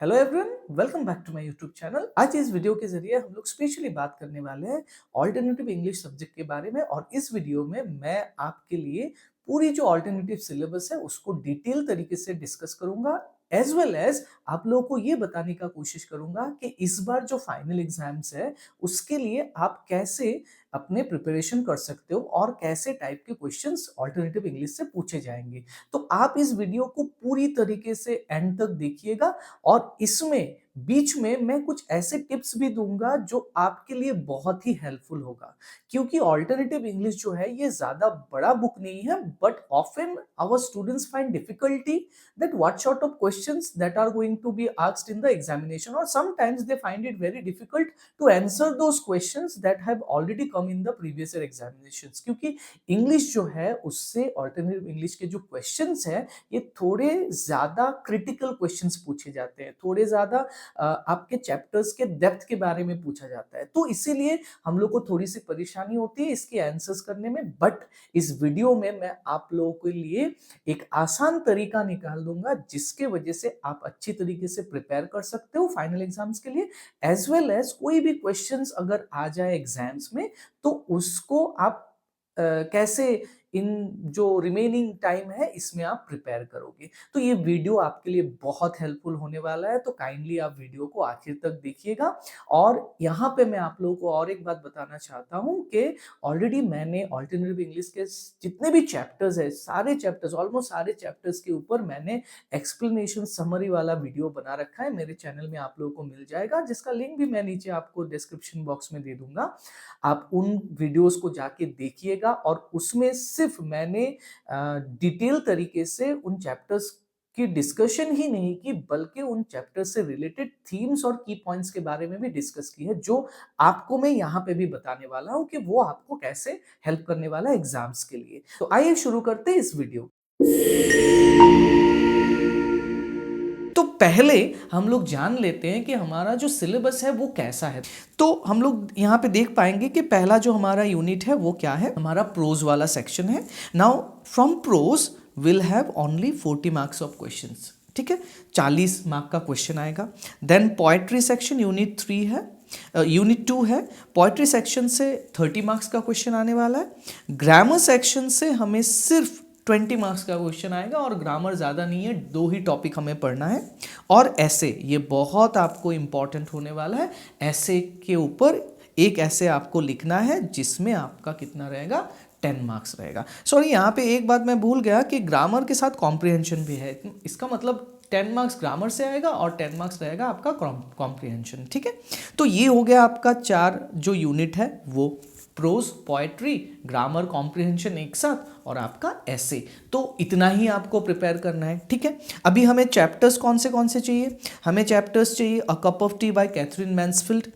Hello everyone, welcome back to my YouTube channel. आज इस video के जरिए हम लोग स्पेशली बात करने वाले हैं ऑल्टरनेटिव इंग्लिश सब्जेक्ट के बारे में। और इस वीडियो में मैं आपके लिए पूरी जो ऑल्टरनेटिव सिलेबस है उसको डिटेल तरीके से डिस्कस करूंगा, एज वेल एज आप लोगों को ये बताने का कोशिश करूंगा कि इस बार जो फाइनल एग्जाम्स है उसके लिए आप कैसे अपने प्रिपरेशन कर सकते हो और कैसे टाइप के क्वेश्चंस ऑल्टरनेटिव इंग्लिश से पूछे जाएंगे। तो आप इस वीडियो को पूरी तरीके से एंड तक देखिएगा और इसमें बीच में मैं कुछ ऐसे टिप्स भी दूंगा जो आपके लिए बहुत ही हेल्पफुल होगा, क्योंकि ऑल्टरनेटिव इंग्लिश जो है ये ज्यादा बड़ा बुक नहीं है, but often our students find difficulty that what sort of questions that are going to be asked in the examination, or sometimes they find it very difficult to answer those questions that have already come in the previous year examinations। क्योंकि English जो है उससे alternative English के जो questions है ये थोड़े ज्यादा क्रिटिकल क्वेश्चंस पूछे जाते हैं, थोड़े ज्यादा आपके चैप्टर्स के डेप्थ के बारे में पूछा जाता है। तो इसीलिए हम लोग को थोड़ी सी परेशानी होती है इसके आंसर्स करने में, बट इस वीडियो में मैं आप लोगों के लिए एक आसान तरीका निकाल दूंगा जिसके वजह से आप अच्छी तरीके से प्रिपेयर कर सकते हो फाइनल एग्जाम्स के लिए। एज वेल एज कोई भी क्वेश्चंस अगर आ जाए एग्जाम्स में तो उसको आप कैसे इन जो रिमेनिंग टाइम है इसमें आप प्रिपेयर करोगे। तो ये वीडियो आपके लिए बहुत हेल्पफुल होने वाला है, तो काइंडली आप वीडियो को आखिर तक देखिएगा। और यहाँ पे मैं आप लोगों को और एक बात बताना चाहता हूँ कि ऑलरेडी मैंने ऑल्टरनेटिव इंग्लिश के जितने भी चैप्टर्स है, सारे चैप्टर्स, ऑलमोस्ट सारे चैप्टर्स के ऊपर मैंने एक्सप्लेनेशन समरी वाला वीडियो बना रखा है। मेरे चैनल में आप लोगों को मिल जाएगा, जिसका लिंक भी मैं नीचे आपको डिस्क्रिप्शन बॉक्स में दे दूंगा। आप उन वीडियोस को जाके देखिएगा और उसमें सिर्फ मैंने डिटेल तरीके से उन चैप्टर्स की डिस्कशन ही नहीं की, बल्कि उन चैप्टर से रिलेटेड थीम्स और की पॉइंट्स के बारे में भी डिस्कस की है, जो आपको मैं यहाँ पे भी बताने वाला हूँ कि वो आपको कैसे हेल्प करने वाला है एग्जाम्स के लिए। तो आइए शुरू करते हैं इस वीडियो। तो पहले हम लोग जान लेते हैं कि हमारा जो सिलेबस है वो कैसा है। तो हम लोग यहाँ पे देख पाएंगे कि पहला जो हमारा यूनिट है वो क्या है, हमारा प्रोज वाला सेक्शन है। Now from prose will have only 40 marks of questions, ठीक है, 40 मार्क का क्वेश्चन आएगा। देन पोएट्री सेक्शन यूनिट 3 है, यूनिट 2 है। पोएट्री सेक्शन से 30 मार्क्स का क्वेश्चन आने वाला है। ग्रामर सेक्शन से हमें सिर्फ 20 मार्क्स का क्वेश्चन आएगा और ग्रामर ज़्यादा नहीं है, 2 ही टॉपिक हमें पढ़ना है। और ऐसे ये बहुत आपको इंपॉर्टेंट होने वाला है, ऐसे के ऊपर एक ऐसे आपको लिखना है जिसमें आपका कितना रहेगा, 10 मार्क्स रहेगा। सॉरी, यहाँ पे एक बात मैं भूल गया कि ग्रामर के साथ कॉम्प्रिहेंशन भी है। इसका मतलब 10 मार्क्स ग्रामर से आएगा और 10 मार्क्स रहेगा आपका कॉम्प्रिहेंशन, ठीक है। तो ये हो गया आपका 4 जो यूनिट है वो, प्रोज, पोएट्री, ग्रामर, कॉम्प्रिहेंशन एक साथ और आपका ऐसे। तो इतना ही आपको प्रिपेयर करना है, ठीक है। अभी हमें चैप्टर्स कौन से चाहिए, हमें चैप्टर्स चाहिए a cup of tea by Katherine Mansfield,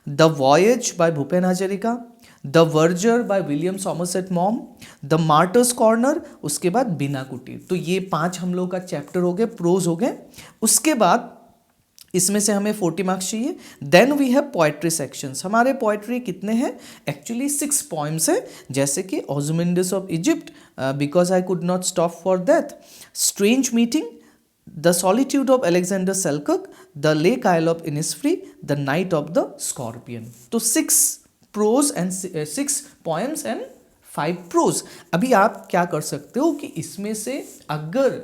the voyage by Bhupen Hazarika, the verger by William Somerset Maugham, the martyr's corner, उसके बाद बिना कुटीर। तो ये 5 हम लोग का चैप्टर हो गए, प्रोज हो गए। उसके बाद इसमें से हमें 40 मार्क्स चाहिए। Then we have poetry sections. हमारे पोएट्री कितने हैं, एक्चुअली 6 पॉइम्स है, जैसे कि Ozymandias of Egypt, because I could not stop for that, strange meeting, the solitude of Alexander Selkirk, the lake isle of Innisfree, the night of the scorpion. तो 6 prose and 6 poems and 5 prose. अभी आप क्या कर सकते हो कि इसमें से अगर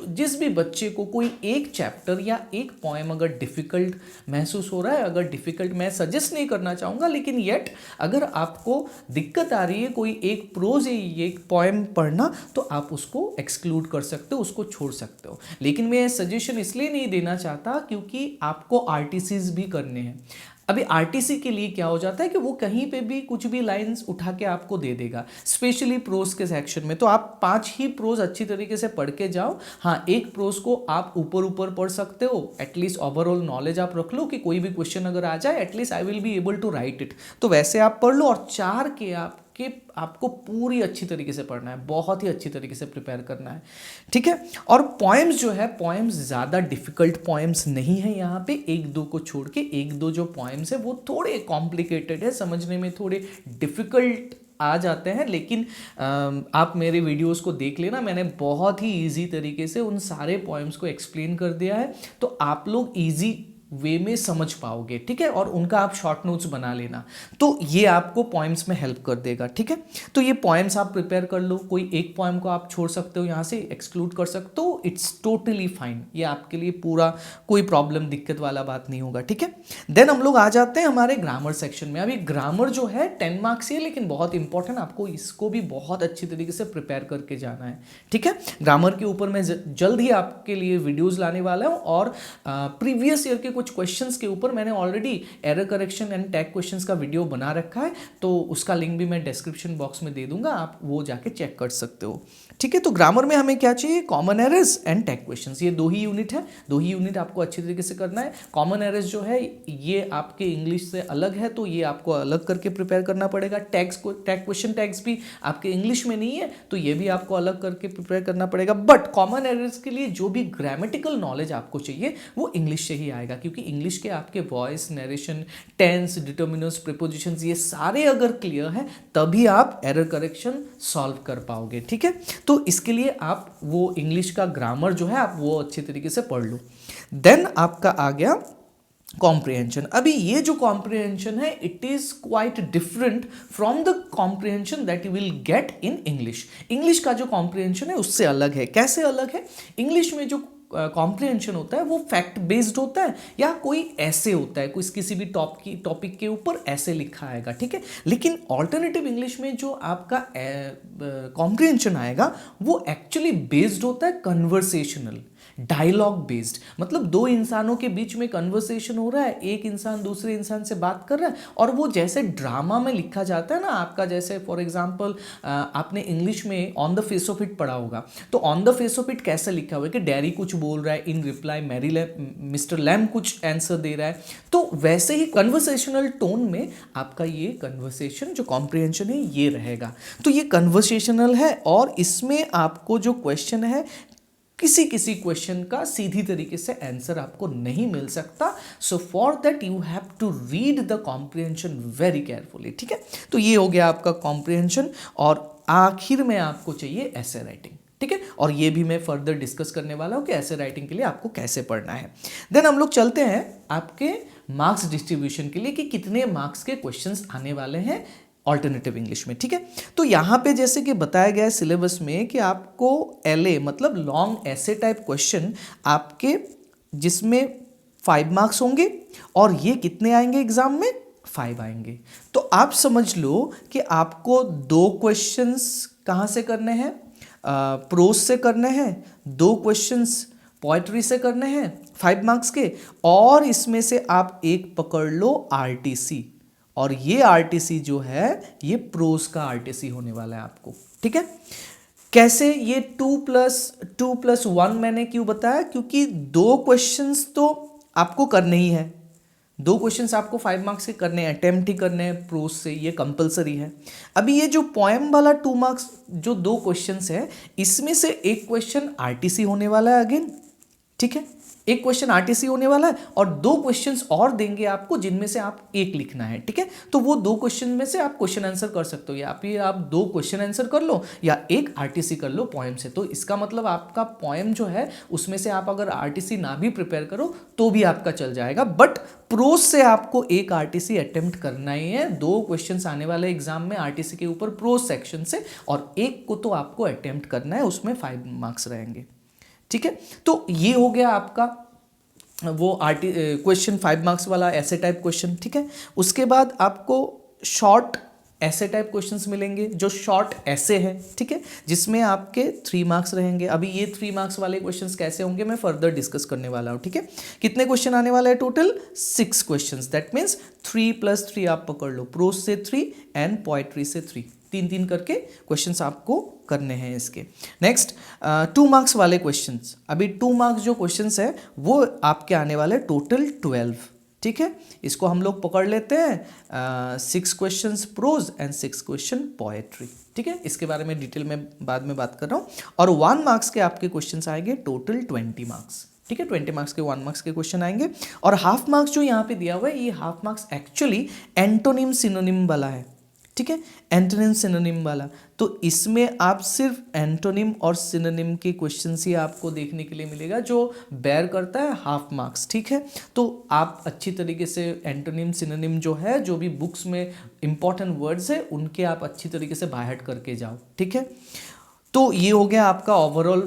जिस भी बच्चे को कोई एक चैप्टर या एक पोएम अगर डिफिकल्ट महसूस हो रहा है, अगर डिफिकल्ट मैं सजेस्ट नहीं करना चाहूँगा, लेकिन येट अगर आपको दिक्कत आ रही है कोई एक प्रोज या एक पोएम पढ़ना, तो आप उसको एक्सक्लूड कर सकते हो, उसको छोड़ सकते हो। लेकिन मैं सजेशन इसलिए नहीं देना चाहता क्योंकि आपको आरटीसीज भी करने हैं। अभी आरटीसी के लिए क्या हो जाता है कि वो कहीं पे भी कुछ भी लाइंस उठा के आपको दे देगा, स्पेशली प्रोज के सेक्शन में। तो आप 5 ही प्रोज अच्छी तरीके से पढ़ के जाओ। हाँ, एक प्रोज को आप ऊपर पढ़ सकते हो, एटलीस्ट ओवरऑल नॉलेज आप रख लो कि कोई भी क्वेश्चन अगर आ जाए at least I will be able to write it. तो वैसे आप पढ़ लो। और 4 के आपको पूरी अच्छी तरीके से पढ़ना है, बहुत ही अच्छी तरीके से प्रिपेयर करना है, ठीक है। और पोएम्स जो है, पोएम्स ज़्यादा डिफिकल्ट पोएम्स नहीं है यहाँ पे, 1-2 को छोड़ के। 1-2 जो पोएम्स है वो थोड़े कॉम्प्लिकेटेड है समझने में, थोड़े डिफिकल्ट आ जाते हैं, लेकिन आप मेरे वीडियोस को देख लेना, मैंने बहुत ही इजी तरीके से उन सारे पॉइंट्स को एक्सप्लेन कर दिया है, तो आप लोग इजी वे में समझ पाओगे, ठीक है। और उनका आप शॉर्ट नोट्स बना लेना, तो ये आपको पॉइम्स में हेल्प कर देगा, ठीक है। तो ये पॉइम्स आप प्रिपेयर कर लो, कोई एक पॉइम को आप छोड़ सकते हो, यहाँ से एक्सक्लूड कर सकते हो, इट्स टोटली फाइन, ये आपके लिए पूरा कोई प्रॉब्लम दिक्कत वाला बात नहीं होगा, ठीक है। देन हम लोग आ जाते हैं हमारे ग्रामर सेक्शन में। अभी ग्रामर जो है 10 मार्क्स ही है, लेकिन बहुत इंपॉर्टेंट, आपको इसको भी बहुत अच्छी तरीके से प्रिपेयर करके जाना है, ठीक है। ग्रामर के ऊपर मैं जल्द ही आपके लिए वीडियोज लाने वाला हूँ, और प्रीवियस ईयर के कुछ क्वेश्चंस के ऊपर मैंने already error correction and tag questions का वीडियो बना रखा है, तो उसका लिंक भी मैं डिस्क्रिप्शन बॉक्स में दे दूंगा, आप वो जाके चेक कर सकते हो, ठीक है। तो ग्रामर में हमें क्या चाहिए, common errors and tag questions, ये 2 ही यूनिट है, 2 ही यूनिट आपको अच्छी तरीके से करना है। कॉमन एरर्स जो है ये आपके इंग्लिश से अलग है, तो ये आपको अलग करके प्रिपेयर करना पड़ेगा। टैग क्वेश्चन टैग्स भी आपके इंग्लिश में नहीं है, तो ये भी आपको अलग करके प्रिपेयर करना पड़ेगा। बट कॉमन एरर्स के लिए जो भी ग्रामेटिकल नॉलेज आपको चाहिए वो इंग्लिश से ही आएगा, क्योंकि इंग्लिश के आपके voice, narration, tense, determiners, prepositions, ये सारे अगर क्लियर है तभी आप एरर करेक्शन सॉल्व कर पाओगे, ठीक है। तो इसके लिए आप वो इंग्लिश का ग्रामर जो है आप वो अच्छे तरीके से पढ़ लो। देन आपका आ गया कॉम्प्रिहेंशन। अभी ये जो कॉम्प्रिहेंशन है it is quite different from the comprehension that you will get in English. English का जो कॉम्प्रिहेंशन है उससे अलग है। कैसे अलग है? इंग्लिश में जो कॉम्प्रिहेंशन होता है वो फैक्ट बेस्ड होता है या कोई ऐसे होता है, कोई किसी भी टॉपिक के ऊपर ऐसे लिखा आएगा, ठीक है। लेकिन ऑल्टरनेटिव इंग्लिश में जो आपका कॉम्प्रिहेंशन आएगा वो एक्चुअली बेस्ड होता है कन्वर्सेशनल, डायलॉग बेस्ड। मतलब दो इंसानों के बीच में कन्वर्सेशन हो रहा है, एक इंसान दूसरे इंसान से बात कर रहा है, और वो जैसे ड्रामा में लिखा जाता है ना आपका, जैसे फॉर एग्जांपल आपने इंग्लिश में on the face of it पढ़ा होगा, तो on the face of it कैसे लिखा हुआ है कि डैरी कुछ बोल रहा है, इन रिप्लाई मिस्टर लैम कुछ आंसर दे रहा है, तो वैसे ही कन्वर्सेशनल टोन में आपका ये कन्वर्सेशन जो कॉम्प्रिहेंशन है ये रहेगा। तो ये कन्वर्सेशनल है, और इसमें आपको जो क्वेश्चन है किसी किसी क्वेश्चन का सीधी तरीके से आंसर आपको नहीं मिल सकता, so for that you have to read the comprehension very carefully, ठीक है। तो ये हो गया आपका कॉम्प्रिहेंशन, और आखिर में आपको चाहिए ऐसे राइटिंग, ठीक है। और ये भी मैं फर्दर डिस्कस करने वाला हूं कि ऐसे राइटिंग के लिए आपको कैसे पढ़ना है। देन हम लोग चलते हैं आपके मार्क्स डिस्ट्रीब्यूशन के लिए कि कितने मार्क्स के क्वेश्चंस आने वाले हैं ऑल्टरनेटिव इंग्लिश में, ठीक है। तो यहाँ पे जैसे कि बताया गया है सिलेबस में कि आपको LA मतलब लॉन्ग ऐसे टाइप क्वेश्चन आपके जिसमें 5 मार्क्स होंगे, और ये कितने आएंगे एग्जाम में? 5 आएंगे। तो आप समझ लो कि आपको 2 क्वेश्चंस कहाँ से करने हैं? प्रोज से करने हैं, 2 क्वेश्चंस पोएट्री से करने हैं 5 मार्क्स के, और इसमें से आप एक पकड़ लो RTC, और ये RTC जो है ये प्रोज का RTC होने वाला है आपको, ठीक है। कैसे? ये 2+2+1 मैंने क्यों बताया? क्योंकि 2 क्वेश्चंस तो आपको करने ही है, 2 क्वेश्चंस आपको 5 मार्क्स के करने हैं, अटेम्प्ट ही करने हैं प्रोज से, ये कंपलसरी है। अभी ये जो पोएम वाला 2 मार्क्स जो 2 क्वेश्चंस है, इसमें से एक क्वेश्चन RTC होने वाला है अगेन, ठीक है। एक क्वेश्चन RTC होने वाला है, और 2 क्वेश्चंस और देंगे आपको जिनमें से आप एक लिखना है, ठीक है। तो वो 2 क्वेश्चन में से आप क्वेश्चन आंसर कर सकते हो, या फिर आप 2 क्वेश्चन आंसर कर लो या एक RTC कर लो पोएम से। तो इसका मतलब आपका पोएम जो है उसमें से आप अगर RTC ना भी प्रिपेयर करो तो भी आपका चल जाएगा, बट प्रोज से आपको एक RTC अटेम्प्ट करना ही है। 2 क्वेश्चंस आने वाले एग्जाम में RTC के ऊपर प्रोज सेक्शन से, और एक को तो आपको अटेम्प्ट करना है, उसमें 5 मार्क्स रहेंगे, ठीक है। तो ये हो गया आपका वो क्वेश्चन 5 मार्क्स वाला ऐसे टाइप क्वेश्चन, ठीक है। उसके बाद आपको शॉर्ट ऐसे टाइप क्वेश्चंस मिलेंगे जो शॉर्ट ऐसे है, ठीक है, जिसमें आपके 3 मार्क्स रहेंगे। अभी ये 3 मार्क्स वाले क्वेश्चंस कैसे होंगे मैं फर्दर डिस्कस करने वाला हूँ, ठीक है। कितने क्वेश्चन आने वाला है? टोटल 6 क्वेश्चंस, दैट मीन्स 3+3 आप पकड़ लो, प्रोज से 3 एंड पोएट्री से 3, 3 करके क्वेश्चंस आपको करने हैं इसके। नेक्स्ट 2 मार्क्स वाले क्वेश्चंस। अभी 2 मार्क्स जो क्वेश्चंस है वो आपके आने वाले टोटल 12, ठीक है। इसको हम लोग पकड़ लेते हैं 6 questions prose and 6 question poetry, ठीक है। इसके बारे में डिटेल में बाद में बात कर रहा हूँ। और 1 मार्क्स के आपके क्वेश्चंस आएंगे टोटल 20 मार्क्स, ठीक है। 20 मार्क्स के 1 मार्क्स के क्वेश्चन आएंगे। और हाफ मार्क्स जो यहाँ पे दिया हुआ है, ये half marks actually antonym synonym वाला है, ठीक है, एंटोनिम सिनोनिम वाला। तो इसमें आप सिर्फ एंटोनिम और सिनोनिम के क्वेश्चंस ही आपको देखने के लिए मिलेगा, जो बेयर करता है हाफ मार्क्स। ठीक है, तो आप अच्छी तरीके से एंटोनिम सिनोनिम जो है, जो भी बुक्स में इंपॉर्टेंट वर्ड्स है, उनके आप अच्छी तरीके से बाय हार्ट करके जाओ। ठीक है, तो ये हो गया आपका ओवरऑल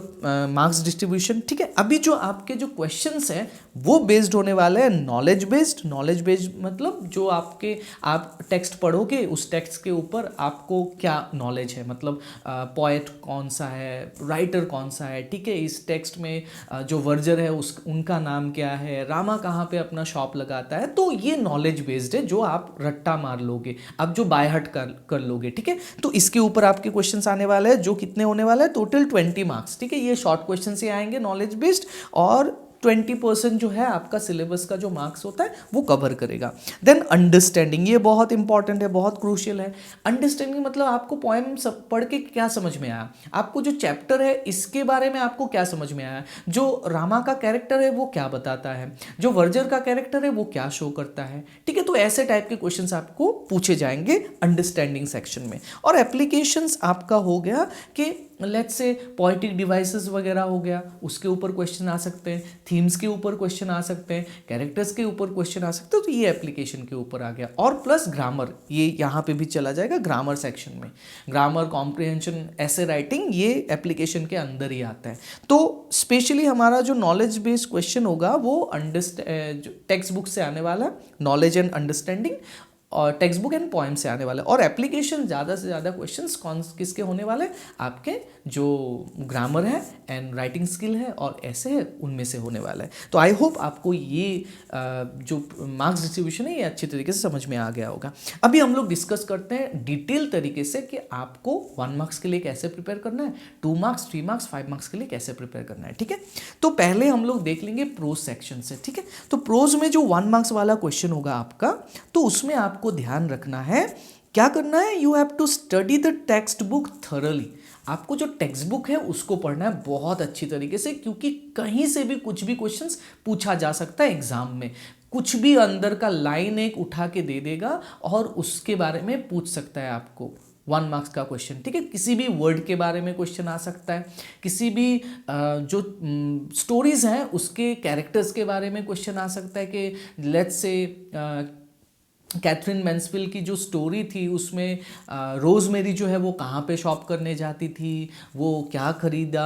मार्क्स डिस्ट्रीब्यूशन। ठीक है, अभी जो आपके जो क्वेश्चंस हैं वो बेस्ड होने वाले हैं नॉलेज बेस्ड। नॉलेज बेस्ड मतलब जो आप टेक्स्ट पढ़ोगे, उस टेक्स्ट के ऊपर आपको क्या नॉलेज है, मतलब पोएट कौन सा है, राइटर कौन सा है। ठीक है, इस टेक्स्ट में जो वर्जर है उनका नाम क्या है, रामा कहाँ पे अपना शॉप लगाता है। तो ये नॉलेज बेस्ड है, जो आप रट्टा मार लोगे, अब जो बाय हार्ट कर लोगे। ठीक है, तो इसके ऊपर आपके क्वेश्चंस आने वाले हैं, जो कितने होने वाला है, टोटल 20 मार्क्स। ठीक है, ये शॉर्ट क्वेश्चन से आएंगे नॉलेज बेस्ड, और 20% जो है आपका सिलेबस का जो मार्क्स होता है वो कवर करेगा। देन अंडरस्टैंडिंग, ये बहुत इंपॉर्टेंट है, बहुत क्रूशियल है। अंडरस्टैंडिंग मतलब आपको पोएम पढ़ के क्या समझ में आया, आपको जो चैप्टर है इसके बारे में आपको क्या समझ में आया, जो रामा का कैरेक्टर है वो क्या बताता है, जो वर्जर का कैरेक्टर है वो क्या शो करता है। ठीक है, तो ऐसे टाइप के क्वेश्चंस आपको पूछे जाएंगे अंडरस्टैंडिंग सेक्शन में। और एप्लीकेशंस आपका हो गया कि लेट्स से पोएटिक डिवाइसेस वगैरह हो गया, उसके ऊपर क्वेश्चन आ सकते हैं, थीम्स के ऊपर क्वेश्चन आ सकते हैं, कैरेक्टर्स के ऊपर क्वेश्चन आ सकते हैं। तो ये एप्लीकेशन के ऊपर आ गया। और प्लस ग्रामर, ये यहाँ पे भी चला जाएगा ग्रामर सेक्शन में। ग्रामर, कॉम्प्रिहेंशन, ऐसे राइटिंग, ये एप्लीकेशन के अंदर ही आता है। तो स्पेशली हमारा जो नॉलेज बेस्ड क्वेश्चन होगा वो टेक्स्ट बुक से आने वाला, नॉलेज एंड अंडरस्टैंडिंग, और टेक्स्ट बुक एंड पोएम से आने वाला है। और एप्लीकेशन ज़्यादा से ज़्यादा क्वेश्चंस किसके होने वाले, आपके जो ग्रामर है एंड राइटिंग स्किल है और ऐसे है, उनमें से होने वाला है। तो आई होप आपको ये जो मार्क्स डिस्ट्रीब्यूशन है ये अच्छी तरीके से समझ में आ गया होगा। अभी हम लोग डिस्कस करते हैं डिटेल तरीके से कि आपको 1 मार्क्स के लिए कैसे प्रिपेयर करना है, 2 मार्क्स, 3 मार्क्स, 5 मार्क्स के लिए कैसे प्रिपेयर करना है। ठीक है, तो पहले हम लोग देख लेंगे प्रोज सेक्शन से। ठीक है, तो प्रोज में जो 1 मार्क्स वाला क्वेश्चन होगा आपका, तो उसमें आपको ध्यान रखना है, क्या करना है, you have to study the text book thoroughly. आपको जो टेक्स्ट बुक है उसको पढ़ना है बहुत अच्छी तरीके से, क्योंकि कहीं से भी कुछ भी क्वेश्चंस पूछा जा सकता है एग्जाम में। कुछ भी अंदर का लाइन एक उठा के दे देगा और उसके बारे में पूछ सकता है आपको 1 मार्क्स का क्वेश्चन। ठीक है, किसी भी वर्ड के बारे में क्वेश्चन आ सकता है, किसी भी जो स्टोरीज हैं उसके कैरेक्टर्स के बारे में क्वेश्चन आ सकता है कि लेट्स से कैथरीन मैन्सफील्ड की जो स्टोरी थी उसमें रोज़मेरी जो है वो कहाँ पे शॉप करने जाती थी, वो क्या खरीदा,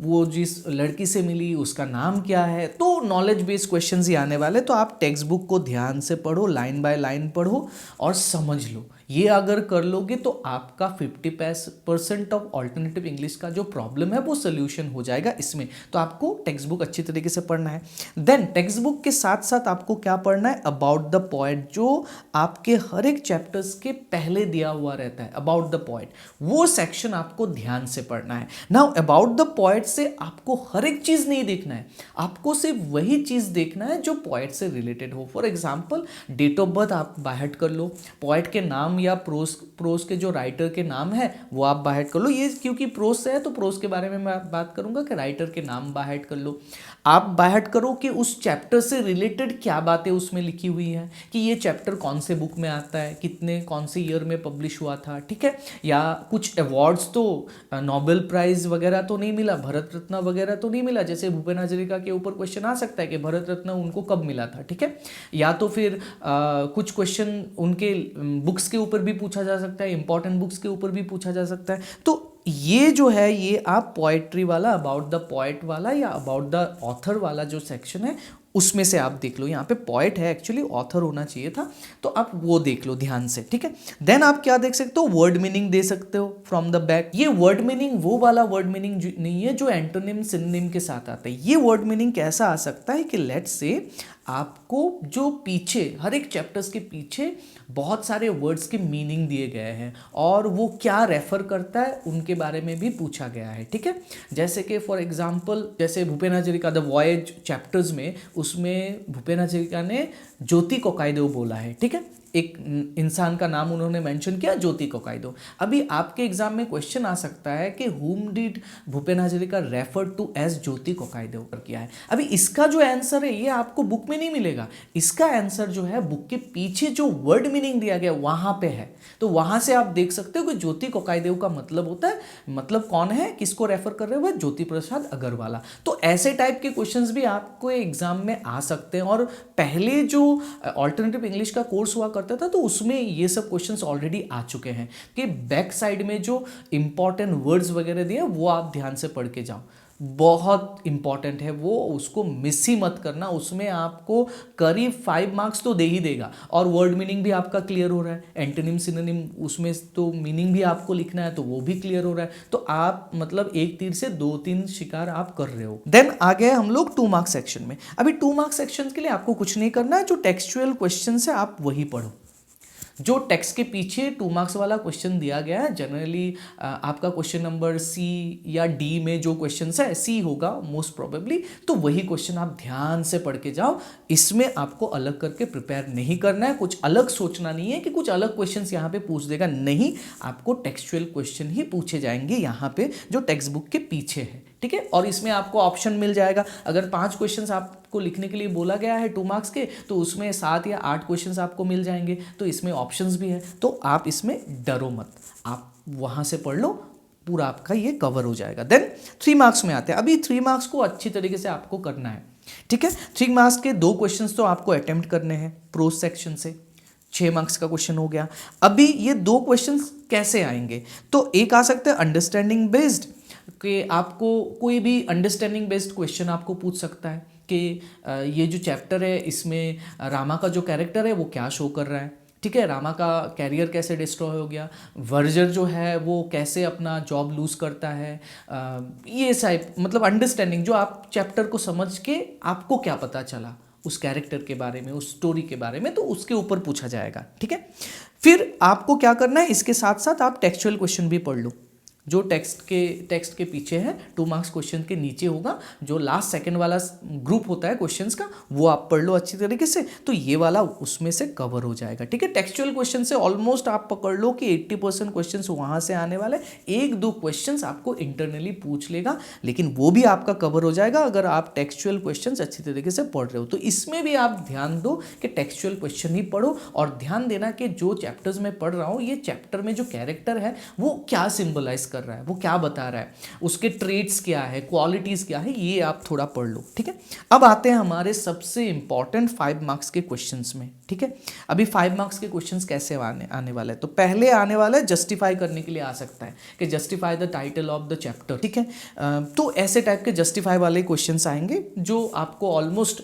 वो जिस लड़की से मिली उसका नाम क्या है। तो नॉलेज बेस्ड क्वेश्चंस ही आने वाले। तो आप टेक्स्ट बुक को ध्यान से पढ़ो, लाइन बाय लाइन पढ़ो और समझ लो। ये अगर कर लोगे तो आपका 50% ऑफ ऑल्टरनेटिव इंग्लिश का जो प्रॉब्लम है वो सोल्यूशन हो जाएगा इसमें। तो आपको टेक्स्ट बुक अच्छी तरीके से पढ़ना है। देन टेक्स्ट बुक के साथ साथ आपको क्या पढ़ना है, अबाउट द पोएट, जो आपके हर एक चैप्टर्स के पहले दिया हुआ रहता है, अबाउट द पोएट, वो सेक्शन आपको ध्यान से पढ़ना है। नाउ अबाउट द पोएट से आपको हर एक चीज नहीं देखना है, आपको सिर्फ वही चीज देखना है जो पोएट से रिलेटेड हो। For example date of birth आप बाय हार्ट कर लो, पोएट के नाम या प्रोज के जो राइटर के नाम है वो आप बाय हार्ट कर लो। ये क्योंकि प्रोज से है तो प्रोज के बारे में मैं बात करूंगा कि राइटर के नाम बाय हार्ट कर लो। आप बाय हार्ट करो कि उस चैप्टर से रिलेटेड क्या बातें उसमें लिखी हुई हैं, कि ये चैप्टर कौन से बुक में आता है, कितने कौन से ईयर में पब्लिश हुआ था। ठीक है, या कुछ अवार्ड्स, तो नोबेल प्राइज वगैरह तो नहीं मिला, भारत रत्न वगैरह तो नहीं मिला। जैसे भूपेन हजारिका के ऊपर क्वेश्चन आ सकता है कि भारत रत्न उनको कब मिला था। ठीक है, या तो फिर कुछ क्वेश्चन उनके बुक्स के ऊपर भी पूछा जा सकता है, इंपॉर्टेंट बुक्स के ऊपर भी पूछा जा सकता है। तो ये जो है ये आप पोएट्री वाला, अबाउट द पोएट वाला या अबाउट द ऑथर वाला जो सेक्शन है उसमें से आप देख लो। यहाँ पे पोएट है, एक्चुअली ऑथर होना चाहिए था, तो आप वो देख लो ध्यान से। ठीक है, देन आप क्या देख सकते हो, वर्ड मीनिंग दे सकते हो फ्रॉम द बैक। ये वर्ड मीनिंग वो वाला वर्ड मीनिंग नहीं है जो एंटोनिम सिनोनिम के साथ आता है। ये वर्ड मीनिंग कैसा आ सकता है कि लेट्स से आपको जो पीछे हर एक चैप्टर्स के पीछे बहुत सारे वर्ड्स के मीनिंग दिए गए हैं और वो क्या रेफर करता है उनके बारे में भी पूछा गया है। ठीक है, जैसे कि फॉर एग्जांपल जैसे Bhupen Hazarika the voyage chapters में, उसमें भूपेन हजारिका ने ज्योति कोकाइदेव बोला है। ठीक है, एक इंसान का नाम उन्होंने मेंशन किया, ज्योति कोकाइडो। अभी आपके एग्जाम में क्वेश्चन आ सकता है कि who did Bhupen Hazarika refer to as Jyoti कोकाइडो कर किया है। अभी इसका जो आंसर है ये आपको बुक में नहीं मिलेगा, इसका आंसर जो है बुक के पीछे जो वर्ड मीनिंग दिया गया वहां पे है। तो वहां से आप देख सकते हो कि ज्योति कोकाइडो का मतलब होता है, मतलब कौन है, किसको रेफर कर रहे हो, ज्योति प्रसाद अग्रवाला। तो ऐसे टाइप के क्वेश्चंस भी आपको एग्जाम में आ सकते हैं। और पहले जो ऑल्टरनेटिव इंग्लिश का कोर्स हुआ करता था तो उसमें ये सब क्वेश्चंस ऑलरेडी आ चुके हैं कि बैक साइड में जो इंपॉर्टेंट वर्ड्स वगैरह दिए वो आप ध्यान से पढ़ के जाओ, बहुत इंपॉर्टेंट है वो, उसको मिस ही मत करना। उसमें आपको करीब 5 मार्क्स तो दे ही देगा। और वर्ड मीनिंग भी आपका क्लियर हो रहा है, एंटोनिम सिनोनिम उसमें तो मीनिंग भी आपको लिखना है तो वो भी क्लियर हो रहा है। तो आप मतलब एक तीर से 2-3 शिकार आप कर रहे हो। देन आ गए हम लोग 2 मार्क्स सेक्शन में। अभी 2 मार्क्स सेक्शन के लिए आपको कुछ नहीं करना है, जो टेक्सचुअल क्वेश्चन है आप वही पढ़ो। जो टेक्स्ट के पीछे 2 मार्क्स वाला क्वेश्चन दिया गया है, जनरली आपका क्वेश्चन नंबर सी या डी में जो क्वेश्चन है सी होगा मोस्ट प्रोबेबली, तो वही क्वेश्चन आप ध्यान से पढ़ के जाओ। इसमें आपको अलग करके प्रिपेयर नहीं करना है, कुछ अलग सोचना नहीं है कि कुछ अलग क्वेश्चन यहाँ पे पूछ देगा, नहीं, आपको टेक्सचुअल क्वेश्चन ही पूछे जाएंगे यहाँ पे जो टेक्स्ट बुक के पीछे है, ठीक है। और इसमें आपको ऑप्शन मिल जाएगा, अगर 5 क्वेश्चंस आपको लिखने के लिए बोला गया है 2 मार्क्स के, तो उसमें 7 या 8 क्वेश्चंस आपको मिल जाएंगे, तो इसमें ऑप्शंस भी है। तो आप इसमें डरो मत, आप वहां से पढ़ लो, पूरा आपका ये कवर हो जाएगा। देन 3 मार्क्स में आते हैं। अभी 3 मार्क्स को अच्छी तरीके से आपको करना है, ठीक है। 3 मार्क्स के 2 क्वेश्चंस तो आपको अटेम्प्ट करने हैं प्रोज सेक्शन से, 6 मार्क्स का क्वेश्चन हो गया। अभी ये 2 क्वेश्चंस कैसे आएंगे, तो एक आ सकता है अंडरस्टैंडिंग बेस्ड, कि आपको कोई भी अंडरस्टैंडिंग बेस्ड क्वेश्चन आपको पूछ सकता है कि ये जो चैप्टर है इसमें रामा का जो कैरेक्टर है वो क्या शो कर रहा है, ठीक है, रामा का कैरियर कैसे डिस्ट्रॉय हो गया, वर्जर जो है वो कैसे अपना जॉब लूज करता है, ये टाइप मतलब अंडरस्टैंडिंग, जो आप चैप्टर को समझ के आपको क्या पता चला उस कैरेक्टर के बारे में, उस स्टोरी के बारे में, तो उसके ऊपर पूछा जाएगा, ठीक है। फिर आपको क्या करना है, इसके साथ साथ आप टेक्सचुअल क्वेश्चन भी पढ़ लो, जो टेक्स्ट के पीछे है, 2 मार्क्स क्वेश्चन के नीचे होगा, जो लास्ट सेकंड वाला ग्रुप होता है क्वेश्चंस का, वो आप पढ़ लो अच्छी तरीके से, तो ये वाला उसमें से कवर हो जाएगा, ठीक है। टेक्सचुअल क्वेश्चन से ऑलमोस्ट आप पकड़ लो कि 80% क्वेश्चंस वहां से आने वाले, 1-2 क्वेश्चंस आपको इंटरनली पूछ लेगा, लेकिन वो भी आपका कवर हो जाएगा अगर आप टेक्सचुअल क्वेश्चंस अच्छी तरीके से पढ़ रहे हो। तो इसमें भी आप ध्यान दो कि टेक्सचुअल क्वेश्चन ही पढ़ो, और ध्यान देना कि जो चैप्टर्स में पढ़ रहा हूँ, ये चैप्टर में जो कैरेक्टर है वो क्या सिंबलाइज कर रहा है, वो क्या बता रहा है, उसके ट्रेट्स क्या है, क्वालिटीज क्या है, ये आप थोड़ा पढ़ लो, ठीक है। अब आते हैं हमारे सबसे इंपॉर्टेंट 5 मार्क्स के क्वेश्चंस में, ठीक है। अभी 5 मार्क्स के क्वेश्चंस कैसे आने वाले हैं, तो पहले आने वाला है जस्टिफाई करने के लिए आ सकता है कि justify the title of the chapter, ठीक है। तो ऐसे टाइप के जस्टिफाई वाले क्वेश्चंस आएंगे जो आपको ऑलमोस्ट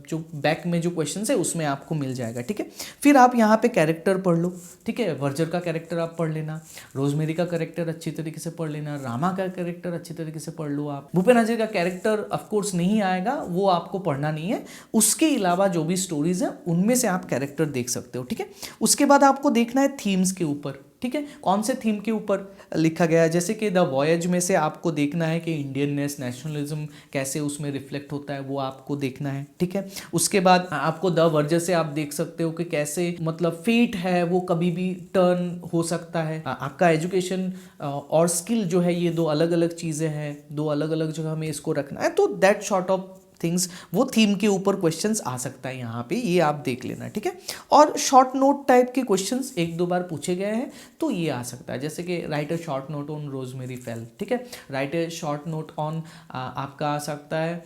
जो बैक में जो क्वेश्चंस है उसमें आपको मिल जाएगा, ठीक है। फिर आप यहाँ पे कैरेक्टर पढ़ लो, ठीक है, वर्जर का कैरेक्टर आप पढ़ लेना, रोजमेरी का कैरेक्टर अच्छी तरीके से पढ़ लेना, रामा का कैरेक्टर अच्छी तरीके से पढ़ लो आप, भूपेन हजारिका का कैरेक्टर ऑफ कोर्स नहीं आएगा, वो आपको पढ़ना नहीं है, उसके अलावा जो भी स्टोरीज हैं उनमें से आप कैरेक्टर देख सकते हो, ठीक है। उसके बाद आपको देखना है थीम्स के ऊपर, ठीक है, कौन से थीम के ऊपर लिखा गया है, जैसे कि द वॉयज में से आपको देखना है कि इंडियननेस, नेशनलिज्म कैसे उसमें रिफ्लेक्ट होता है, वो आपको देखना है, ठीक है। उसके बाद आपको द वर्जर से आप देख सकते हो कि कैसे मतलब फेट है वो कभी भी टर्न हो सकता है, आपका एजुकेशन और स्किल जो है ये 2 अलग अलग चीज़ें हैं, 2 अलग अलग जगह में इसको रखना है, तो दैट सॉर्ट ऑफ थिंग्स, वो थीम के ऊपर क्वेश्चंस आ सकता है यहाँ पे, ये आप देख लेना, ठीक है। और शॉर्ट नोट टाइप के क्वेश्चंस 1-2 बार पूछे गए हैं तो ये आ सकता है, जैसे कि right a short note on rosemary fail, ठीक है, right a short note on आपका आ सकता है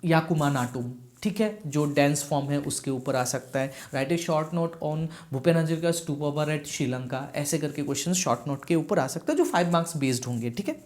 याकुमा नाटुम, ठीक है, जो डांस फॉर्म है उसके ऊपर आ सकता है, write a short note on Bhupen Hazarika stoop over at Sri Lanka, ऐसे करके क्वेश्चन शॉर्ट नोट के ऊपर आ सकता है जो 5 मार्क्स बेस्ड होंगे, ठीक है।